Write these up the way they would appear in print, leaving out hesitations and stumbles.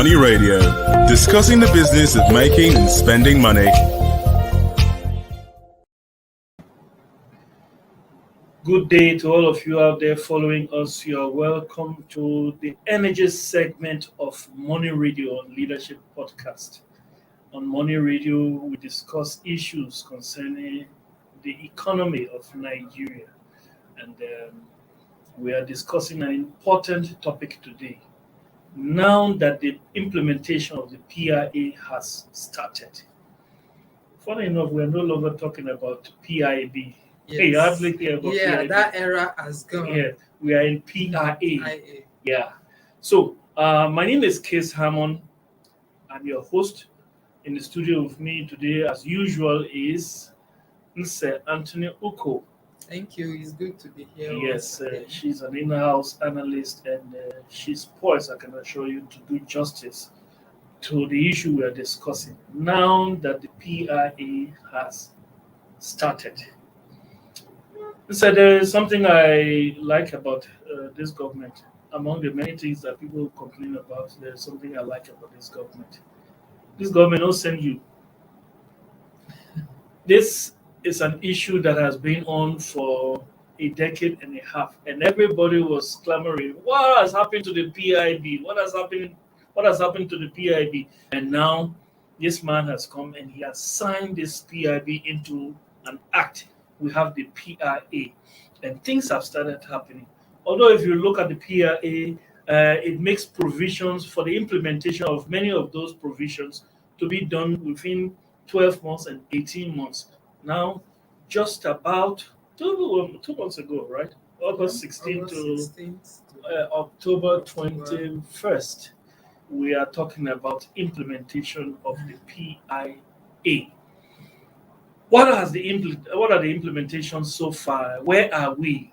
Money Radio, discussing the business of making and spending money. Good day to all of you out there following us. You are welcome to the energy segment of Money Radio on Leadership Podcast. On Money Radio, we discuss issues concerning the economy of Nigeria. And we are discussing an important topic today. Now that the implementation of the PIA has started. Funny enough, we are no longer talking about PIB. Yes. Hey, you hardly hear about PIB. That era has gone. Yeah, we are in PIA. PIA. Yeah. So, my name is Case Hammond. I'm your host. In the studio with me today, as usual, is Mr. Anthony Uko. Thank you. It's good to be here. Yes, she's an in-house analyst, and she's poised, I can assure you, to do justice to the issue we are discussing. Now that the PIA has started. So there is something I like about this government. Among the many things that people complain about, there's something I like about this government. This government will send you. This is an issue that has been on for a decade and a half, and everybody was clamoring, what has happened to the PIB? What has happened to the PIB? And now this man has come and he has signed this PIB into an act. We have the PIA, and things have started happening. Although if you look at the PIA, it makes provisions for the implementation of many of those provisions to be done within 12 months and 18 months. Now, just about two months ago, right? August 16th to October 21st, we are talking about implementation of the PIA. What are the implementations so far? Where are we?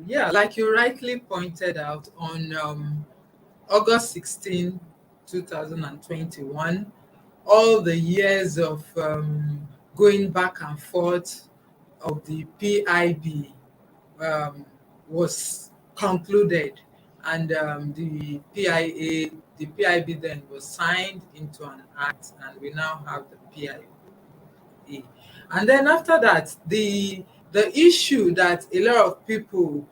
Like you rightly pointed out, on August 16, 2021, all the years of going back and forth of the PIB was concluded, and the PIB then was signed into an act, and we now have the PIA. And then after that, the issue that a lot of people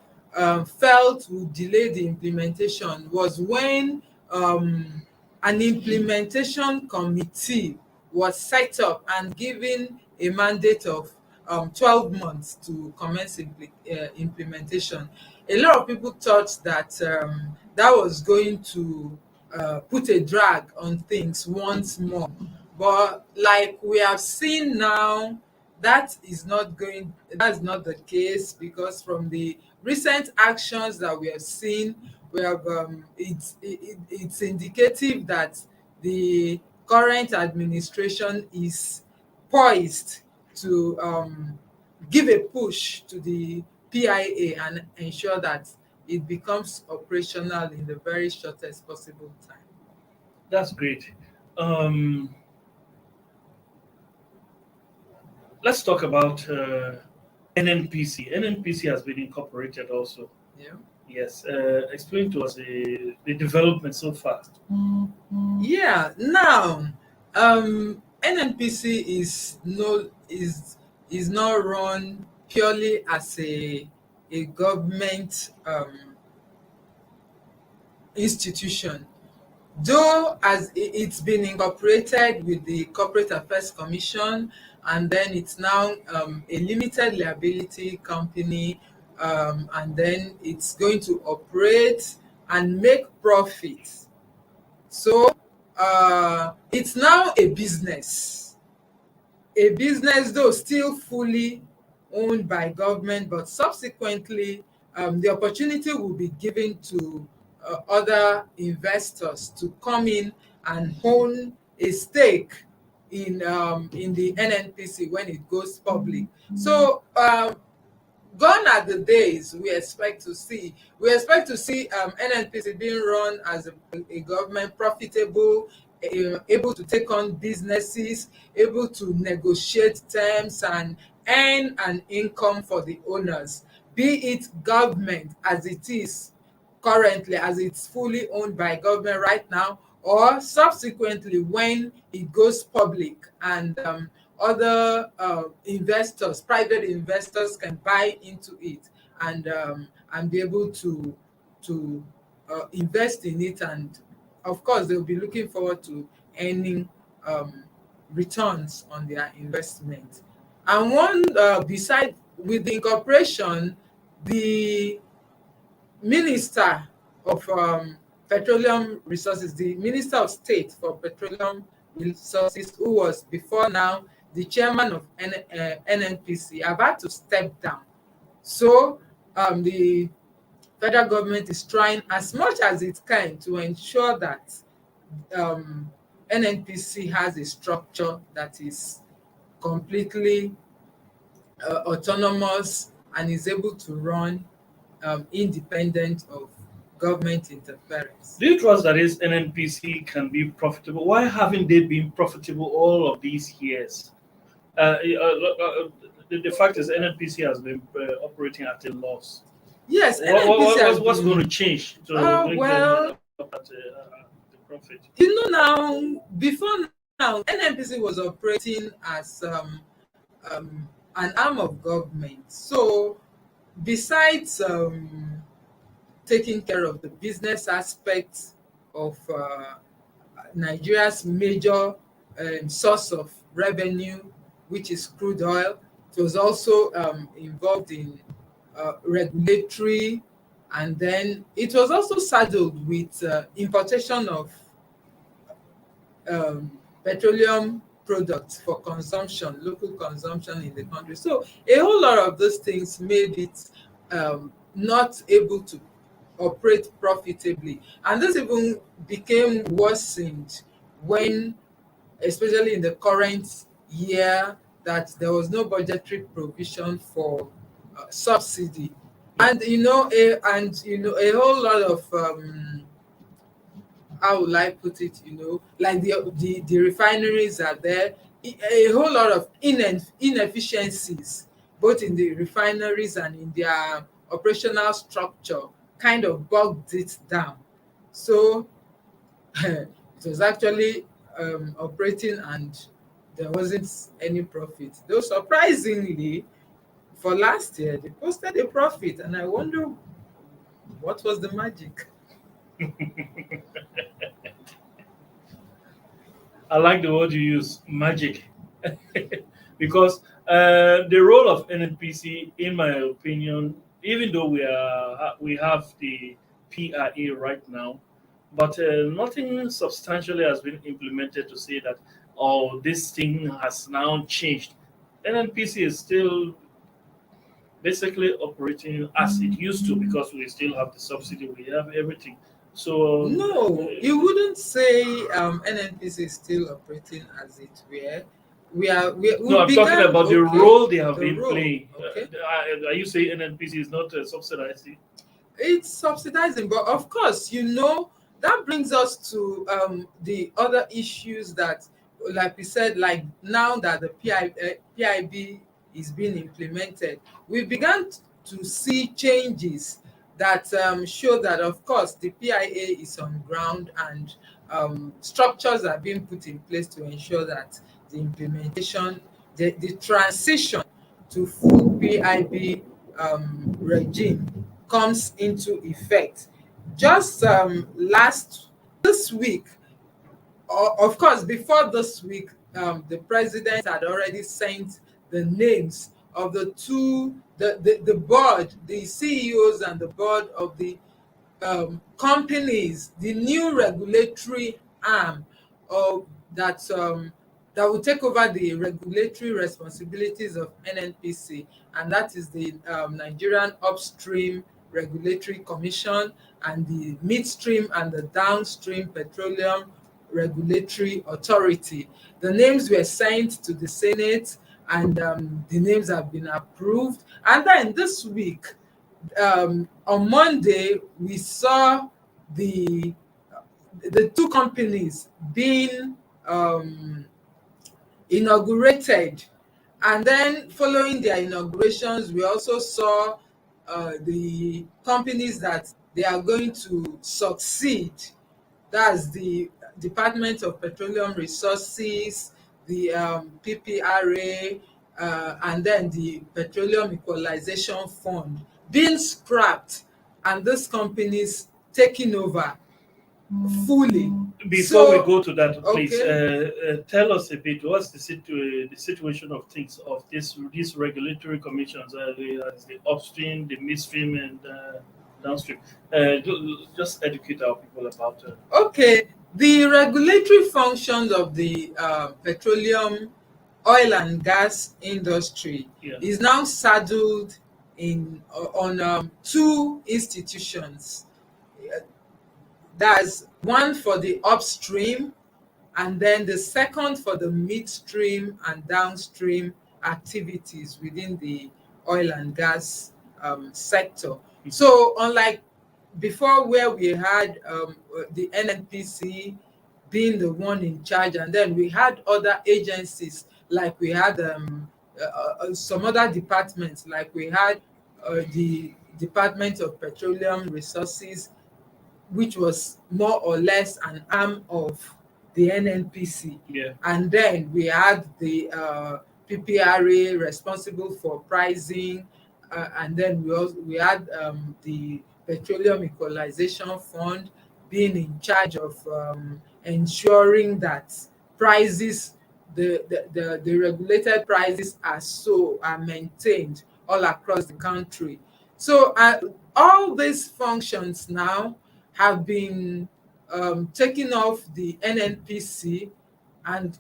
felt would delay the implementation was when an implementation committee was set up and given a mandate of 12 months to commence implementation. A lot of people thought that that was going to put a drag on things once more. But like we have seen now, that's not the case, because from the recent actions that we have seen, we have it's indicative that the current administration is poised to give a push to the PIA and ensure that it becomes operational in the very shortest possible time. That's great. Let's talk about NNPC. NNPC has been incorporated also. Yeah. Yes. Explain to us the development so far. Yeah. Now, NNPC is not run purely as a government institution, though as it's been incorporated with the Corporate Affairs Commission, and then it's now a limited liability company, and then it's going to operate and make profits. So it's now a business, though still fully owned by government, but subsequently the opportunity will be given to other investors to come in and own a stake in the NNPC when it goes public. So gone are the days we expect to see NNPC being run as a government, profitable, able to take on businesses, able to negotiate terms and earn an income for the owners, be it government as it is currently as it's fully owned by government right now, or subsequently when it goes public and other investors, private investors, can buy into it and be able to invest in it, and of course they'll be looking forward to earning returns on their investment. And one beside with the incorporation, the Minister of Petroleum Resources, the Minister of State for Petroleum Resources, who was before now the chairman of NNPC, have had to step down. So the federal government is trying as much as it can to ensure that NNPC has a structure that is completely autonomous and is able to run independent of government interference. Do you trust that this NNPC can be profitable? Why haven't they been profitable all of these years? The fact is, NNPC has been operating at a loss. Yes, NNPC what's going to change to make well, them up at the profit? You know, now before now, NNPC was operating as an arm of government. So besides taking care of the business aspects of Nigeria's major source of revenue, which is crude oil, it was also involved in regulatory, and then it was also saddled with importation of petroleum products for consumption, local consumption in the country. So a whole lot of those things made it not able to operate profitably. And this even became worsened when, especially in the current year, that there was no budgetary provision for subsidy. And a whole lot of how will I put it, like the refineries are there, a whole lot of inefficiencies, both in the refineries and in their operational structure, kind of bogged it down. So it was actually operating and there wasn't any profit. Though surprisingly, for last year, they posted a profit, and I wonder what was the magic. I like the word you use, magic, because the role of NNPC, in my opinion, even though we have the PIA right now, but nothing substantially has been implemented to say that, oh, this thing has now changed. NNPC is still basically operating as it used to, because we still have the subsidy, we have everything. So No, you wouldn't say NNPC is still operating as it were. We no, I'm talking about the role they have been role, playing. okay. Are you saying NNPC is not subsidizing? It's subsidizing, but of course, that brings us to the other issues that, like we said, like now that the PIB is being implemented, we began to see changes that show that, of course, the PIA is on ground, and structures are being put in place to ensure that the implementation, the transition to full PIB regime comes into effect. Just this week, of course, before this week, the president had already sent the names of the board, the CEOs and the board of the companies, the new regulatory arm of that will take over the regulatory responsibilities of NNPC, and that is the Nigerian Upstream Regulatory Commission and the Midstream and the Downstream Petroleum Regulatory Authority. The names were sent to the Senate, and the names have been approved. And then this week, on Monday, we saw the two companies being inaugurated. And then following their inaugurations, we also saw the companies that they are going to succeed. That's the Department of Petroleum Resources, the PPRA, and then the Petroleum Equalization Fund being scrapped, and these companies taking over fully. Before we So, go to that, please okay. tell us a bit. What's the situation of things of these regulatory commissions? The upstream, the midstream, and downstream. Just educate our people about. Okay, the regulatory functions of the petroleum, oil and gas industry Yeah. is now saddled on two institutions. That's one for the upstream, and then the second for the midstream and downstream activities within the oil and gas sector. So unlike before, where we had the NNPC being the one in charge, and then we had other agencies, like we had some other departments, like we had the Department of Petroleum Resources, which was more or less an arm of the NNPC. Yeah. And then we had the PPRA responsible for pricing, and then we had the Petroleum Equalization Fund being in charge of ensuring that prices, the regulated prices are maintained all across the country. So all these functions now have been taken off the NNPC, and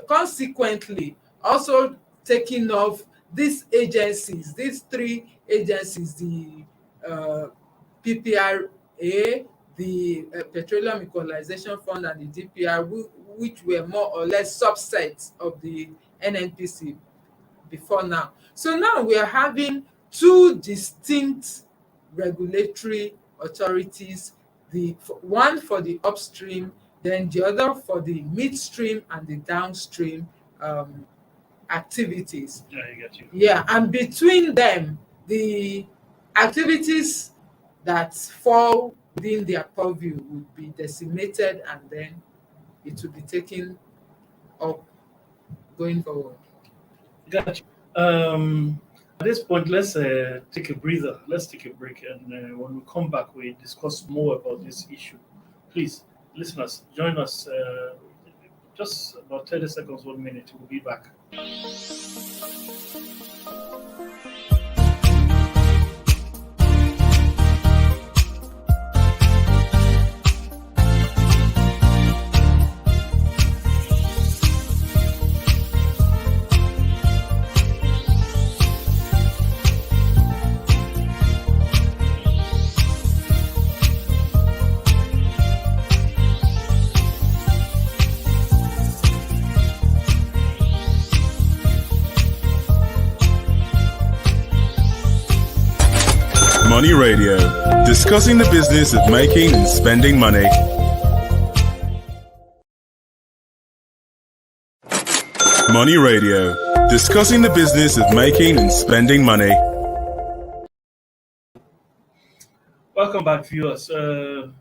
consequently also taking off these three agencies, the PPRA, the Petroleum Equalization Fund, and the DPR, which were more or less subsets of the NNPC before now. So now we are having two distinct regulatory authorities, one for the upstream, then the other for the midstream and the downstream activities. Yeah, I get you. Yeah, and between them, the activities that fall within their purview would be decimated, and then it will be taken up going forward. Got you. At this point, let's take a breather. Let's take a break, and when we come back, we discuss more about this issue. Please, listeners, join us. Just about 30 seconds, 1 minute. We'll be back. Money Radio, discussing the business of making and spending money. Money Radio, discussing the business of making and spending money. Welcome back, viewers. In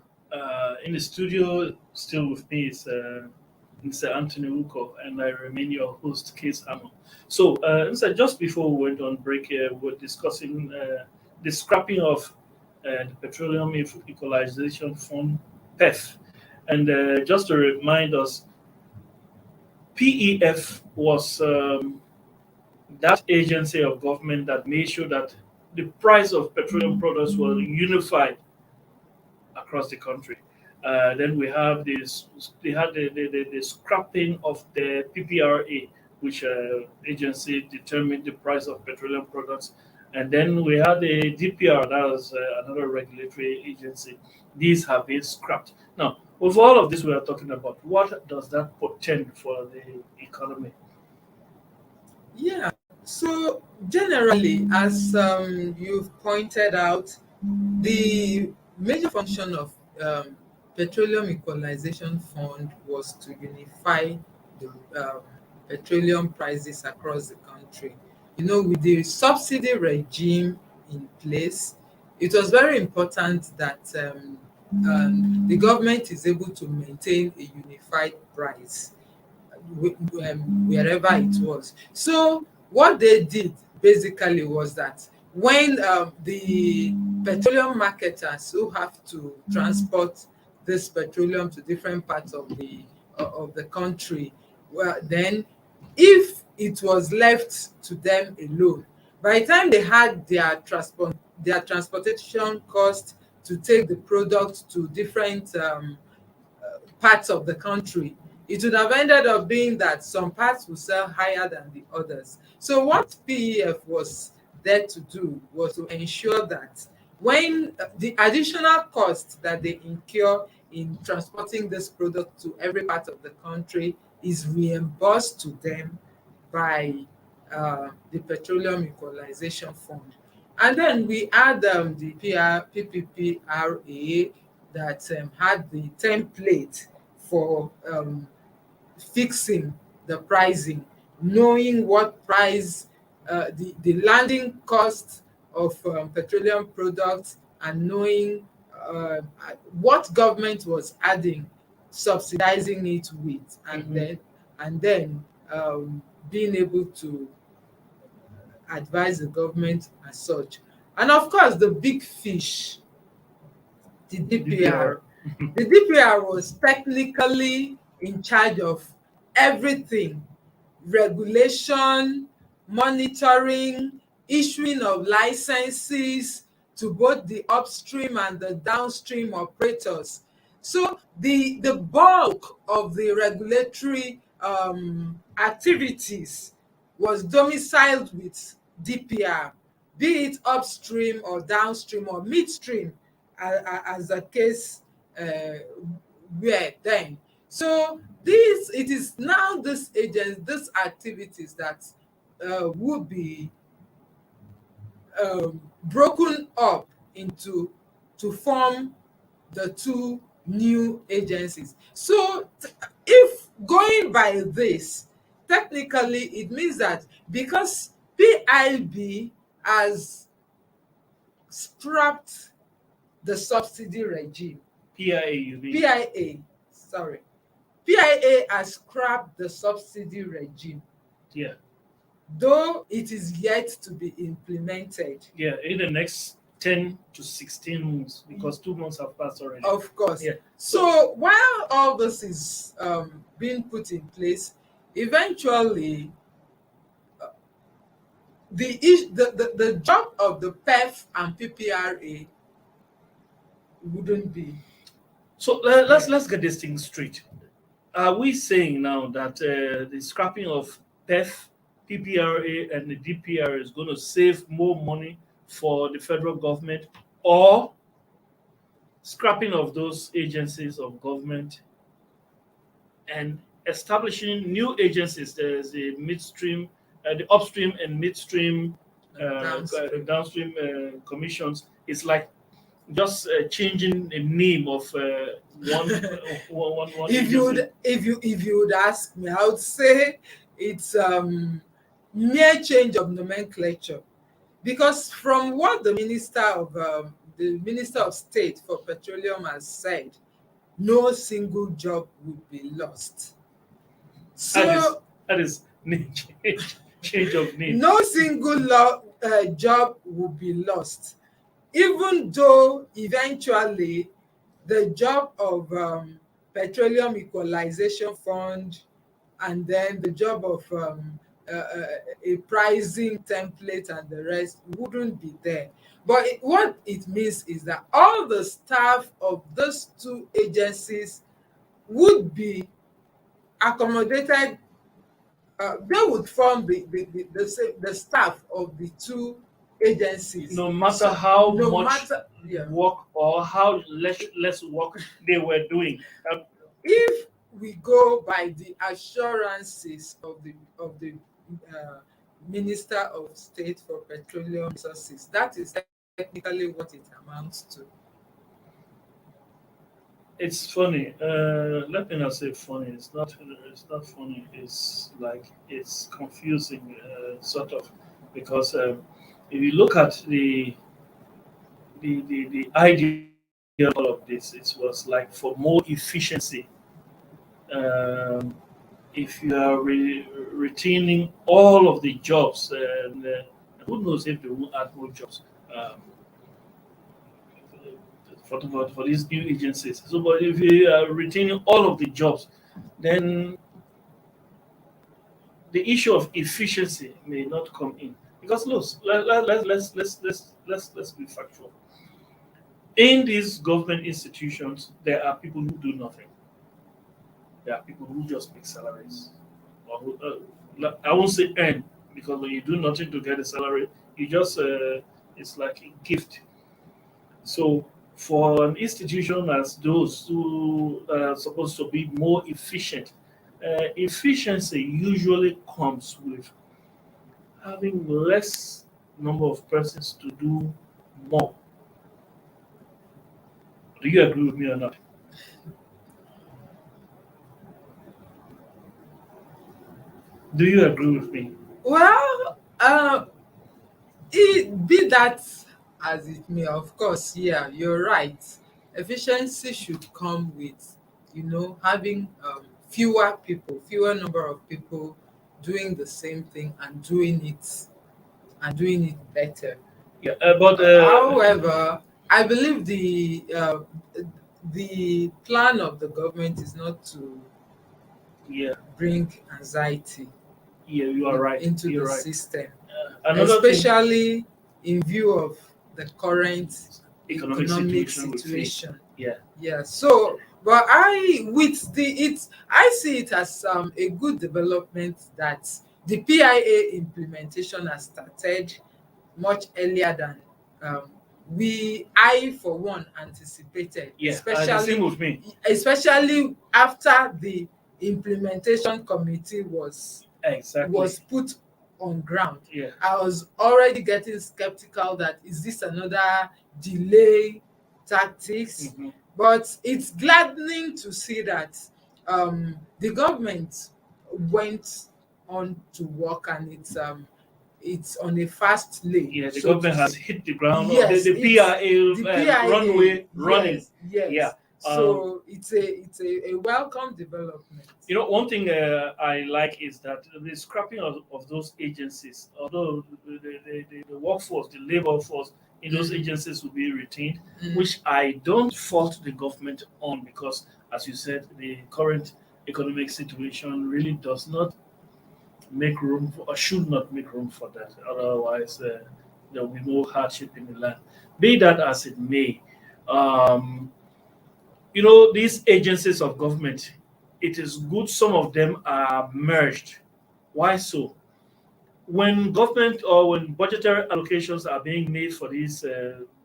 the studio, still with me is Mr. Anthony Uko, and I remain your host, Case Amo. So, Mr. just before we went on break, we were discussing the scrapping of the Petroleum Equalization Fund, PEF. And just to remind us, PEF was that agency of government that made sure that the price of petroleum products was unified across the country. Then we have this. They had the scrapping of the PPRA, which agency determined the price of petroleum products. And then we had the DPR, that was another regulatory agency. These have been scrapped. Now, with all of this we are talking about, what does that portend for the economy? Yeah, so generally, as you've pointed out, the major function of Petroleum Equalization Fund was to unify the petroleum prices across the country. You know, with the subsidy regime in place, it was very important that the government is able to maintain a unified price wherever it was. So what they did basically was that when the petroleum marketers who have to transport this petroleum to different parts of the country, well, then if it was left to them alone, by the time they had their transportation cost to take the product to different parts of the country, it would have ended up being that some parts will sell higher than the others. So what PEF was there to do was to ensure that when the additional cost that they incur in transporting this product to every part of the country is reimbursed to them by the Petroleum Equalization Fund. And then we had the PPPRA that had the template for fixing the pricing, knowing what price, the landing cost of petroleum products, and knowing what government was adding, subsidizing it with, and then being able to advise the government as such. And of course, the big fish, the DPR. The DPR was technically in charge of everything: regulation, monitoring, issuing of licenses to both the upstream and the downstream operators. So the bulk of the regulatory activities was domiciled with DPR, be it upstream or downstream or midstream, as the case were then. So it is now these activities that would be broken up to form the two new agencies. So if going by this, technically it means that because PIB has scrapped the subsidy regime. PIA, you mean? PIA has scrapped the subsidy regime. Yeah. Though it is yet to be implemented. Yeah, in the next 10 to 16 months, because 2 months have passed already. Of course. Yeah. So while all this is being put in place, eventually the job of the PEF and PPRA wouldn't be. So let's get this thing straight. Are we saying now that the scrapping of PEF, PPRA, and the DPR is going to save more money for the federal government, or scrapping of those agencies of government and establishing new agencies? There's the midstream, the upstream and midstream, downstream commissions. It's like just changing the name of one if you would ask me, I would say it's mere change of nomenclature, because from what the Minister of State for Petroleum has said, no single job would be lost. So that is change of name. No single job would be lost, even though eventually the job of Petroleum Equalization Fund and then the job of a pricing template and the rest wouldn't be there. But what it means is that all the staff of those two agencies would be accommodated. They would form the staff of the two agencies. No matter how much work or how less work they were doing. If we go by the assurances of the Minister of State for Petroleum Resources, that is technically what it amounts to. It's funny. Let me not say funny. It's not funny. It's like it's confusing, sort of, because if you look at the the idea of all of this, it was like for more efficiency. Um, if you are retaining all of the jobs, and who knows if they will add more jobs um, for these new agencies. So, but if you are retaining all of the jobs, then the issue of efficiency may not come in. Because look, let's be factual. In these government institutions, there are people who do nothing. There are people who just make salaries. Or who, I won't say earn, because when you do nothing to get a salary, you just it's like a gift. So for an institution as those who are supposed to be more efficient, efficiency usually comes with having less number of persons to do more. Do you agree with me or not? Do you agree with me? Well, be that as it may, of course, yeah, you're right. Efficiency should come with, having fewer number of people doing the same thing and doing it better. Yeah, but However, I believe the plan of the government is not to yeah, bring anxiety yeah, you are right. into You're the right. system, Another thing, especially in view of the current economic economic situation we face. situation. Yeah, Yeah. So, but I see it as a good development that the PIA implementation has started much earlier than um, I for one anticipated, yeah. The same especially with me. after the implementation committee Exactly. put on ground. Yeah. I was already getting skeptical that is this another delay tactics, Hmm. but it's gladdening to see that the government went on to work, and it's on a fast lane, Yeah, the so to government has say. hit the ground. Yes, The it's PIA the PIA. runway running. Yeah. Yes. So it's a welcome development. One thing I like is that the scrapping of those agencies, although the workforce, the labor force in those Mm. agencies will be retained, Mm. which I don't fault the government on, because, as you said, the current economic situation really does not make room for, or should not make room for that. Otherwise, there will be no hardship in the land. Be that as it may, um, these agencies of government, it is good some of them are merged. Why so? When government or when budgetary allocations are being made for these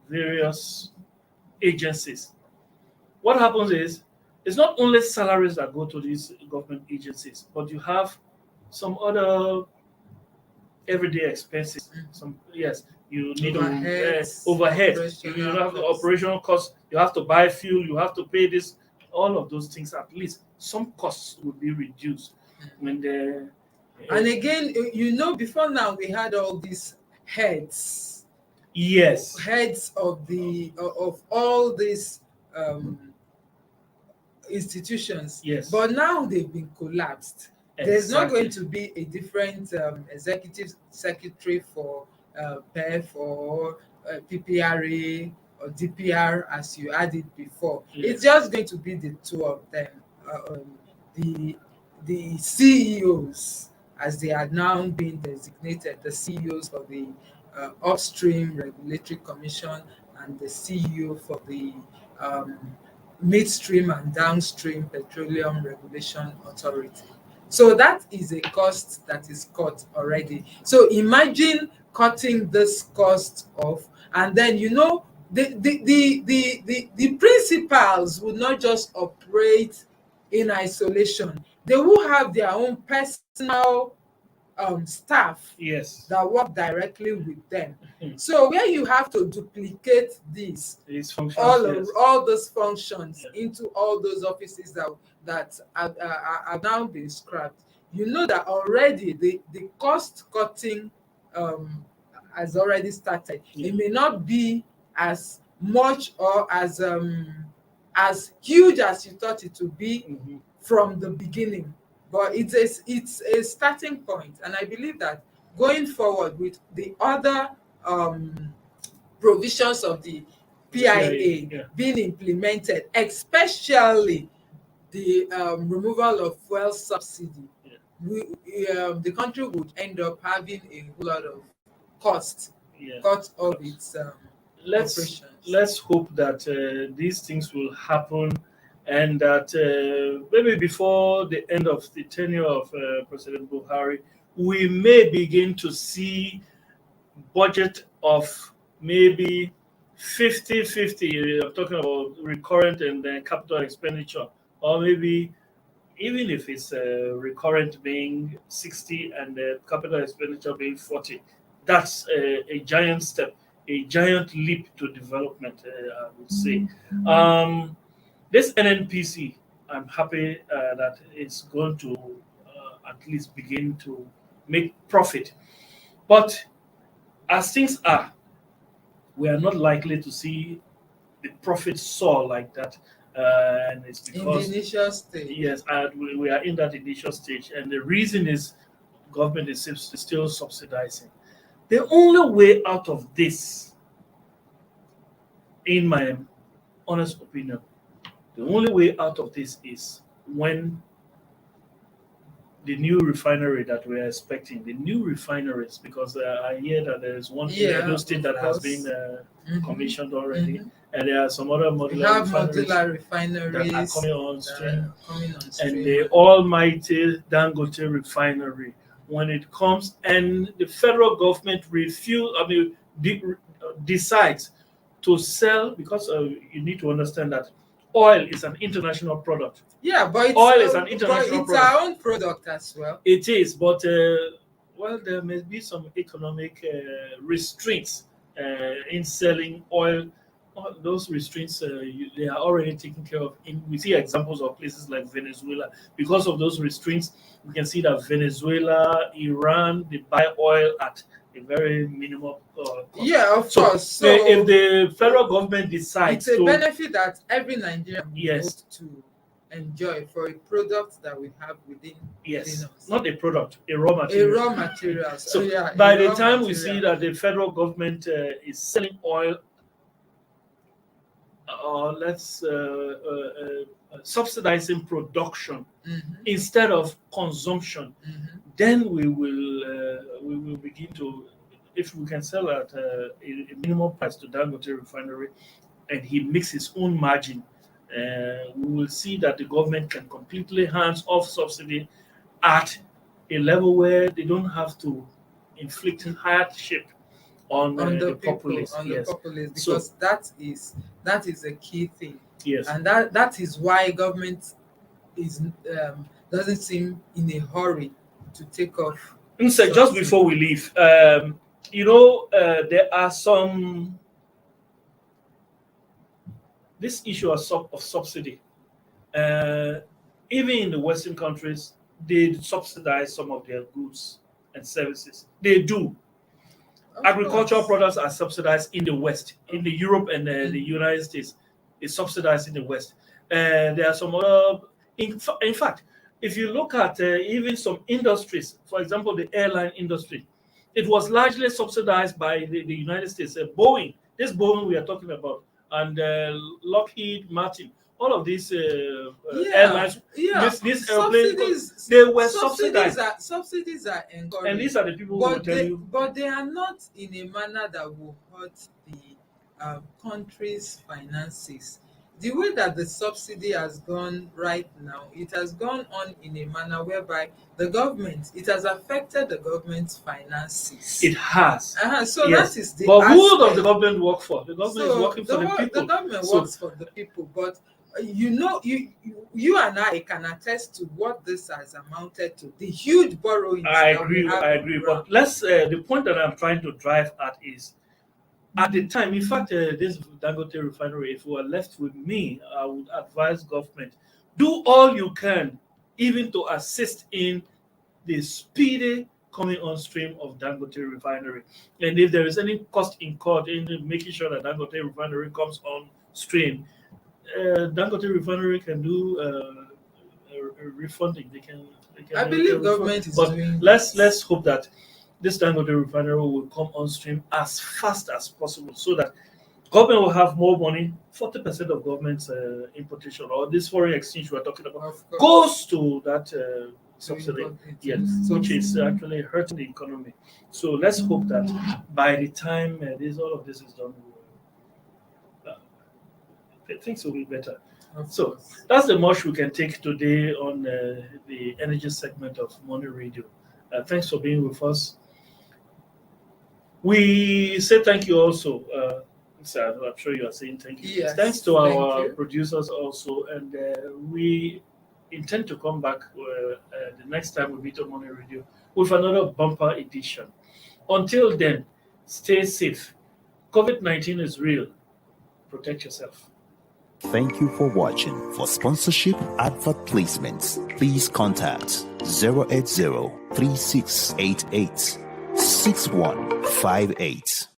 various agencies, what happens is it's not only salaries that go to these government agencies, but you have some other everyday expenses. Some, yes, you need to Overheads, overhead. You operational have the costs. operational costs. You have to buy fuel. You have to pay this. All of those things, at least some costs will be reduced when the And again, before now we had all these heads, yes, heads of all these institutions, yes, but now they've been collapsed. There's not exactly. going to be a different executive secretary for PEF or PPRA or DPR as you had it before. Yeah. It's just going to be the two of them, the CEOs, as they are now being designated, the CEOs for the Upstream Regulatory Commission and the CEO for the um, Midstream and Downstream Petroleum Regulation Authority. So that is a cost that is cut already. So imagine cutting this cost off, and then the principals would not just operate in isolation. They will have their own personal staff Yes. that work directly with them. Mhm. So where you have to duplicate this, These functions, yes. all those functions Yeah. into all those offices that are now being scrapped, you know that already the cost cutting has already started. Yeah. It may not be as much or as huge as you thought it would be from the beginning, but it's a starting point, and I believe that going forward with the other provisions of the PIA being implemented, especially the removal of fuel subsidy, the country would end up having a whole lot of cost cut of its operations. Let's hope that these things will happen, and that maybe before the end of the tenure of President Buhari, we may begin to see budget of maybe 50-50. I'm talking about recurrent and capital expenditure, or maybe even if it's recurrent being 60 and capital expenditure being 40. That's a giant step, a giant leap to development, I would say. This NNPC, I'm happy that it's going to at least begin to make profit. But as things are, we are not likely to see the profit soar like that. And it's because in the initial stage. Yes, we are in that initial stage, and the reason is government is still subsidizing. The only way out of this, in my honest opinion, the only way out of this is when the new refinery that we are expecting, the new refineries, because I hear that there is one in Edo State that has been commissioned already, and there are some other modular refineries that are coming on stream, and the almighty Dangote refinery. When it comes and the federal government decides to sell, because you need to understand that oil is an international product. Yeah, but oil is an international product. Our own product as well. It is, but well, there may be some economic restraints in selling oil. Those restraints, they are already taken care of. We see examples of places like Venezuela. Because of those restraints, we can see that Venezuela, Iran, they buy oil at a very minimal cost. Yeah, of course. So if the federal government decides it's a benefit that every Nigerian wants to enjoy for a product that we have within us. Not a product, a raw material. A raw material. So by the time we see that the federal government is selling oil, subsidizing production instead of consumption, then we will begin to, if we can sell at a minimum price to Dangote refinery, and he makes his own margin, we will see that the government can completely hands off subsidy at a level where they don't have to inflict hardship on the populace. The populace, because that is a key thing. Yes, and that is why government is doesn't seem in a hurry to take off. So just before we leave, there are some. This issue of subsidy, even in the Western countries, they subsidize some of their goods and services. They do. Agricultural products are subsidized in the West, in the Europe and the United States. It's subsidized in the West. There are some other. In fact, if you look at even some industries, for example, the airline industry, it was largely subsidized by the United States. Boeing, this Boeing we are talking about, and Lockheed Martin, all of these airlines, these airplanes, they were subsidized. Subsidies are encouraged. And these are the people who will tell you. But they are not in a manner that will hurt the country's finances. The way that the subsidy has gone right now, it has gone on in a manner whereby it has affected the government's finances. It has. So yes. That is the But who does the government work for? The government is working for the people. The government works for the people, but you and I can attest to what this has amounted to. The huge borrowing. I agree. But let's. The point that I'm trying to drive at is, at the time, in fact, this Dangote refinery, if it were left with me, I would advise government, do all you can, even to assist in the speedy coming on stream of Dangote Refinery. And if there is any cost incurred in making sure that Dangote Refinery comes on stream, Dangote Refinery can do refunding. They can I refund. believe government is But doing let's hope that this Dangote Refinery will come on stream as fast as possible, so that government will have more money. 40% of government's importation or this foreign exchange we're talking about Of course. goes to that subsidy, Government. yes, which is actually hurting the economy. So let's hope that by the time all of this is done, things will be better. Of So course. that's the much we can take today on the energy segment of Money Radio. Thanks for being with us. We say thank you also. Sir, I'm sure you are saying thank you. Yes, Thanks to thank our you. producers also, and we intend to come back the next time we meet on Money Radio with another bumper edition. Until then, stay safe. COVID-19 is real. Protect yourself. Thank you for watching. For sponsorship, advert placements, please contact 080-3688-6158.